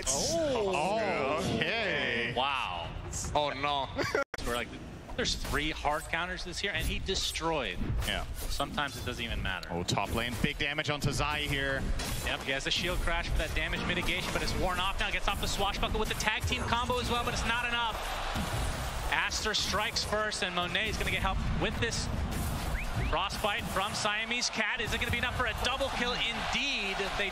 Oh, okay. Wow. Oh no. We're like, there's 3 hard counters this year, and he destroyed. Yeah. Sometimes it doesn't even matter. Oh, top lane, big damage onto Zai here. Yep, he has a shield crash for that damage mitigation, but it's worn off now. Gets off the swashbuckle with the tag team combo as well, but it's not enough. ASTER strikes first, and Monet is going to get help with this frostbite from Siamese Cat. Is it going to be enough for a double kill? Indeed. They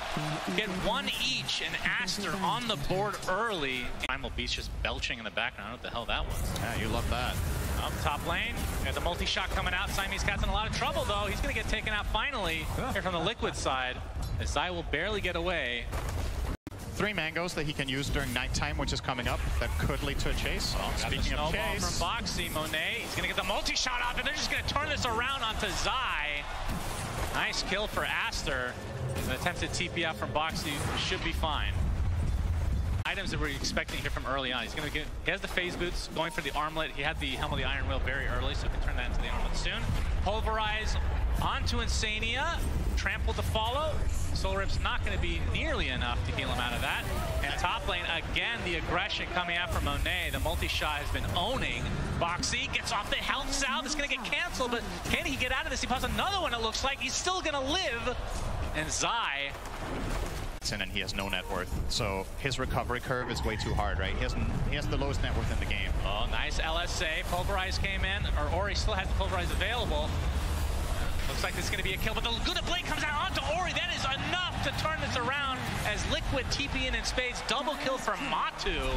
get 1 each, and ASTER on the board early. Primal Beast just belching in the background. I don't know what the hell that was. Yeah, you love that. Up top lane, got the multi-shot coming out. Siamese Cat's in a lot of trouble, though. He's going to get taken out finally here from the Liquid side, as Zai will barely get away. 3 mangoes that he can use during nighttime, which is coming up. That could lead to a chase. Oh, speaking of chase, from Boxy, Monet, he's going to get the multi-shot off, and they're just going to turn this around onto Zai. Nice kill for ASTER. An attempted TP out from Boxy should be fine. Items that we're expecting here from early on. He's going to get, he has the phase boots going for the armlet. He had the Helm of the Iron Will very early, so he can turn that into the armlet soon. Pulverize onto Insania. Trample to follow. Soul Rip's not going to be nearly enough to heal him out of that. And top lane, again, the aggression coming out from Monet. The multi-shot has been owning. Boxy gets off the health salve. It's going to get canceled, but can he get out of this? He pops another one, it looks like. He's still going to live. And Zai, and he has no net worth, so his recovery curve is way too hard, right? He has the lowest net worth in the game. Oh, nice LSA. Pulverize came in, or Ori still has the Pulverize available. Looks like this is going to be a kill, but the Laguna Blade comes out onto Ori. That is enough to turn this around as Liquid TP in spades. Double kill from Matu.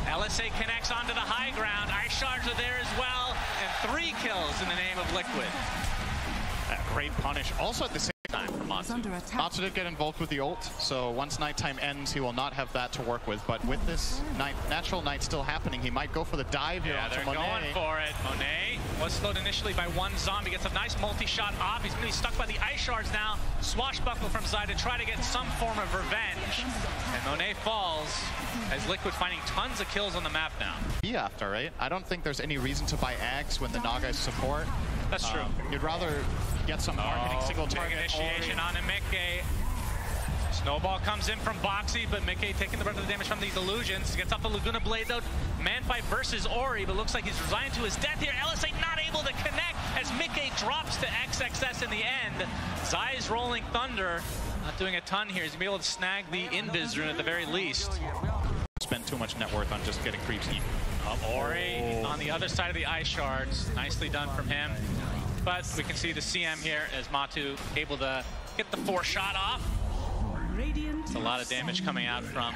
LSA connects onto the high ground. Ice shards are there as well, and 3 kills in the name of Liquid. Great punish. Also at the same time for Matu. Matu did get involved with the ult, so once nighttime ends, he will not have that to work with. But with this natural night still happening, he might go for the dive here onto Monet. They're going for it. Monet was slowed initially by 1 zombie, gets a nice multi-shot off. He's going to be stuck by the ice shards now. Swashbuckle from Zai to try to get some form of revenge. And Monet falls as Liquid finding tons of kills on the map now. Be after, right? I don't think there's any reason to buy Ags when the Naga is support. That's true. You'd rather get some hard-hitting single target initiation on Mickey. Snowball comes in from Boxy, but Mickey taking the brunt of the damage from these illusions. Gets off the Laguna Blade though. Man fight versus Ori, but looks like he's resigned to his death here. LSA not able to connect as Mickey drops to XXS in the end. Zai's rolling thunder, not doing a ton here. He's gonna be able to snag the Invis rune at the very least. Spend too much net worth on just getting creeps eaten. Ori on the other side of the ice shards. Nicely done from him. But we can see the CM here as Matu able to get the 4 shot off. It's a lot of damage coming out from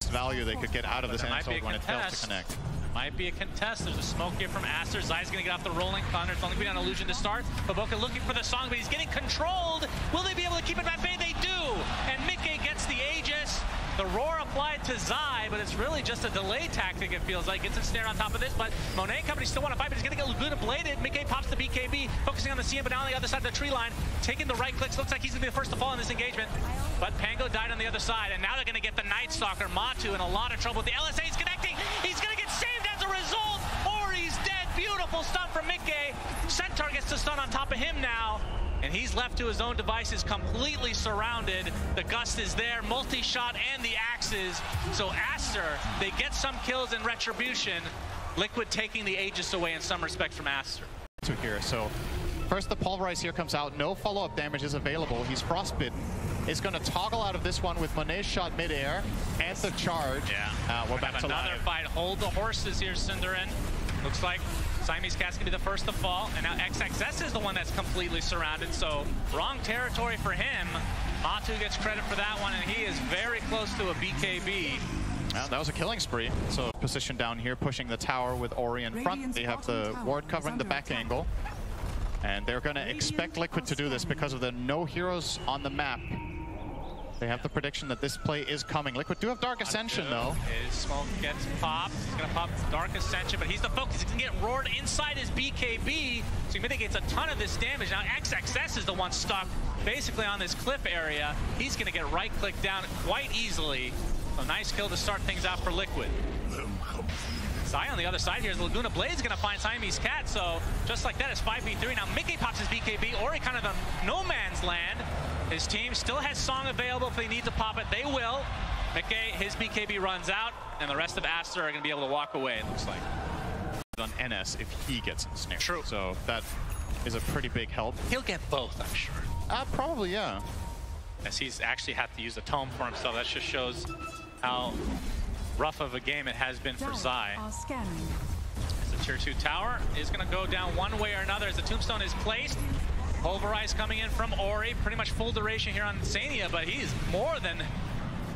value they could get out of this answer when it fails to connect. Might be a contest. There's a smoke here from ASTER. Zai's going to get off the rolling thunder. It's only been an illusion to start. Baboka looking for the song, but he's getting controlled. Will they be able to keep it at bay? They do. And Mickey gets the Aegis. The roar applied to Zai, but it's really just a delay tactic, it feels like. Gets ensnared on top of this, but Monet Company still want to fight, but he's going to get Laguna Bladed. Mickey pops the BKB, focusing on the CM, but now on the other side of the tree line, taking the right clicks. Looks like he's going to be the first to fall in this engagement. But Pango died on the other side, and now they're going to get the Night Stalker. Matu in a lot of trouble with the LSA. He's connecting. He's going to get saved as a result. Ori's dead. Beautiful stun from Mickey. Centaur gets the stun on top of him now. And he's left to his own devices, completely surrounded. The Gust is there, multi-shot and the axes. So ASTER, they get some kills in retribution. Liquid taking the Aegis away in some respect from ASTER. Here, so first the Pulverize here comes out. No follow-up damage is available. He's frostbitten. He's going to toggle out of this one with Monet's shot midair and the charge. Yeah, we're back to another live. fight. Hold the horses here, Cinderin. Looks like Siamese Cat's gonna be the first to fall, and now XXS is the one that's completely surrounded, so wrong territory for him. Matu gets credit for that one, and he is very close to a BKB. That was a killing spree. So position down here, pushing the tower with Ori in front. They have the ward covering the back angle, and they're gonna expect Liquid to do this because of the no heroes on the map. They have the prediction that this play is coming. Liquid do have Dark Ascension, though. His smoke gets popped. He's going to pop Dark Ascension, but he's the focus. He's going to get roared inside his BKB, so he mitigates a ton of this damage. Now XXS is the one stuck basically on this cliff area. He's going to get right-clicked down quite easily. So nice kill to start things out for Liquid. Zai on the other side here is Laguna Blade's going to find Siamese Cat, so just like that, it's 5v3. Now Mickey pops his BKB, Ori kind of in no man's land. His team still has Song available if they need to pop it. They will. Mickey, his BKB runs out, and the rest of ASTER are going to be able to walk away, it looks like. On NS if he gets ensnared. True. So that is a pretty big help. He'll get both, I'm sure. Probably, yeah. As he's actually had to use a tome for himself. That just shows how rough of a game it has been for Zai. As the tier 2 tower is going to go down one way or another as the tombstone is placed. Pulverize coming in from Ori. Pretty much full duration here on Insania, but he's more than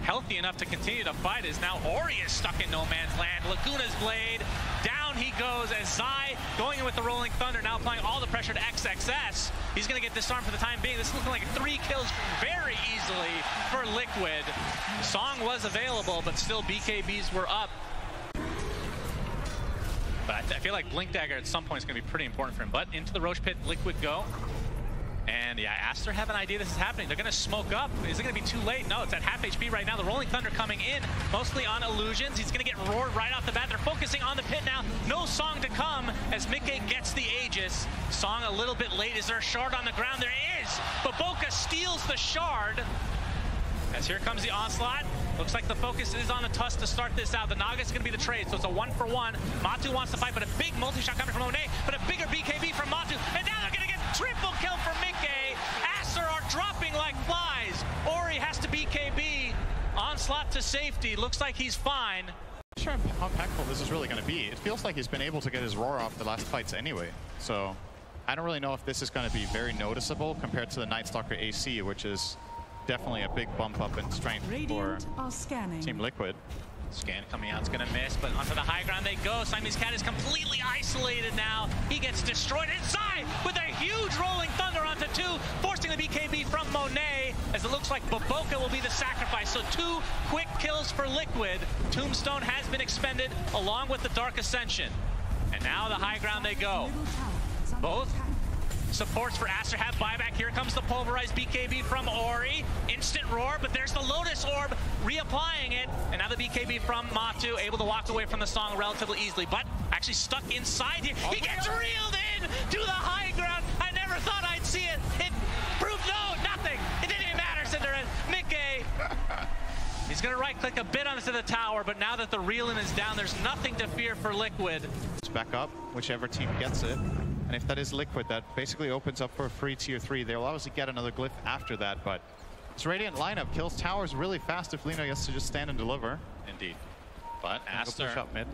healthy enough to continue to fight. As now Ori is stuck in no man's land. Laguna's blade. Down he goes as Zai going in with the Rolling Thunder, now applying all the pressure to XXS. He's going to get disarmed for the time being. This is looking like 3 kills very easily for Liquid. Song was available, but still BKBs were up. But I feel like Blink Dagger at some point is going to be pretty important for him. But into the Roche Pit, Liquid go. And yeah, ASTER have an idea this is happening. They're going to smoke up. Is it going to be too late? No, it's at half HP right now. The Rolling Thunder coming in, mostly on illusions. He's going to get roared right off the bat. They're focusing on the pit now. No Song to come as Mickey gets the Aegis. Song a little bit late. Is there a shard on the ground? There is. But Boca steals the shard. As here comes the onslaught. Looks like the focus is on the Tusk to start this out. The Naga's going to be the trade, so it's a 1-for-1. Matu wants to fight, but a big multi-shot coming from Monet, but a bigger BKB from Matu. And now they're going to get triple kill for Mickey. ASTER are dropping like flies. Ori has to BKB. Onslaught to safety. Looks like he's fine. I'm not sure how impactful this is really going to be. It feels like he's been able to get his roar off the last fights anyway. So I don't really know if this is going to be very noticeable compared to the Night Stalker AC, which is definitely a big bump up in strength for Team Liquid. Scan coming out, it's gonna miss, but onto the high ground they go. Siamese Cat is completely isolated now. He gets destroyed inside with a huge Rolling Thunder onto 2, forcing the BKB from Monet, as it looks like Baboka will be the sacrifice. So 2 quick kills for Liquid. Tombstone has been expended along with the Dark Ascension. And now the high ground they go. Both supports for ASTER have buyback. Here comes the pulverized BKB from Ori. Instant roar, but there's the Lotus Orb reapplying it. And now the BKB from Matu, able to walk away from the Song relatively easily, but actually stuck inside here. He gets reeled in to the high ground. I never thought I'd see it. It proved nothing. It didn't even matter, Cinderin. Mickey. He's gonna right click a bit onto the tower, but now that the reeling is down, there's nothing to fear for Liquid. It's back up, whichever team gets it. And if that is Liquid, that basically opens up for a free tier 3. They'll obviously get another glyph after that, but this Radiant lineup kills towers really fast if Lino gets to just stand and deliver. Indeed. But ASTER, push up mid.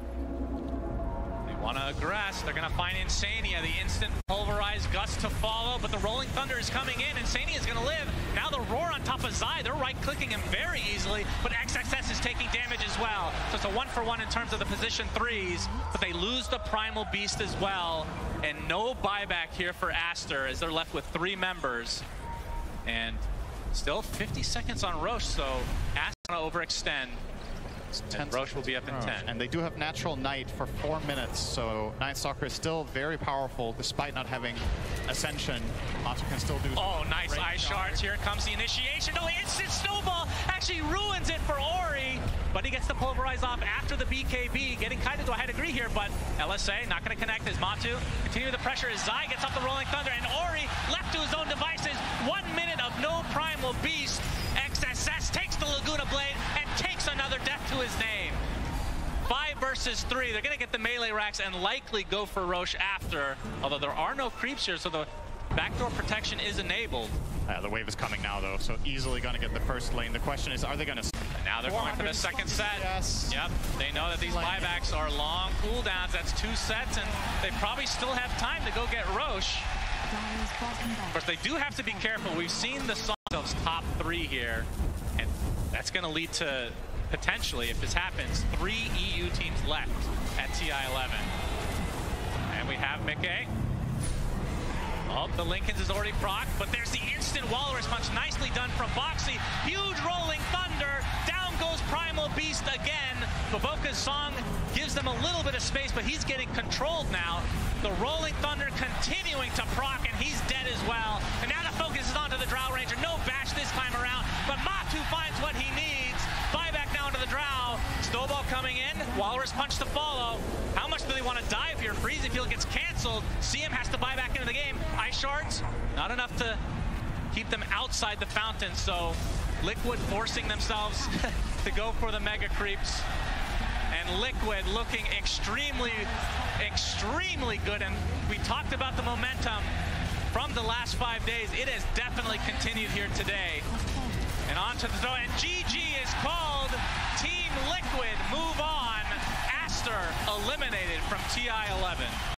They want to aggress. They're going to find Insania, the instant pulverized gust to follow, but the Rolling Thunder is coming in. Insania is going to live. Now the roar on top of Zai. They're right-clicking him very easily, but XXS is taking damage as well. So it's a 1-for-1 in terms of the position 3s, but they lose the Primal Beast as well. And no buyback here for ASTER as they're left with 3 members. And still 50 seconds on Roche, so ASTER going to overextend. And Roche will be up in 10. And they do have Natural Night for 4 minutes, so Night Stalker is still very powerful despite not having Ascension. Matu can still do. Oh, nice Ice Shards. Here comes the initiation. No, instant snowball actually ruins it for Ori, but he gets the pulverize off after the BKB, getting kind of to a high degree here, but LSA not going to connect as Matu continue the pressure as Zai gets off the Rolling Thunder, and Ori left to his own devices. 1 minute of no Primal Beast. XSS takes the Laguna Blade and takes another death to his name. 5 versus 3. They're going to get the melee racks and likely go for Roche after, although there are no creeps here, so the backdoor protection is enabled. The wave is coming now, though, so easily going to get the first lane. The question is, are they going to... Now they're going for the second set. Yes. Yep, they know that these buybacks are long cooldowns. That's 2 sets, and they probably still have time to go get Roche. Of course, they do have to be careful. We've seen the Song's top 3 here, and that's going to lead to, potentially, if this happens, 3 EU teams left at TI11. And we have Mickey. Oh, the Lincolns is already procced, but there's the instant Walrus Punch. Nicely done from Boxy. Huge Rolling Thunder. Down goes Primal Beast again. Baboka's Song gives them a little bit of space, but he's getting controlled now. The Rolling Thunder continuing to proc, and he's dead as well. And now the focus is onto the Drow Ranger. No bash this time around, but Matu finds what he needs. Buyback now into the Drow. Snowball coming in. Walrus Punch to follow. How much do they want to dive here? Freezing Field gets canceled. CM has to buy back into the game. Ice Shards, not enough to keep them outside the fountain, so Liquid forcing themselves to go for the mega creeps. And Liquid looking extremely good. And we talked about the momentum from the last 5 days. It has definitely continued here today. And on to the throw, and GG is called. Team Liquid move on. ASTER eliminated from TI11.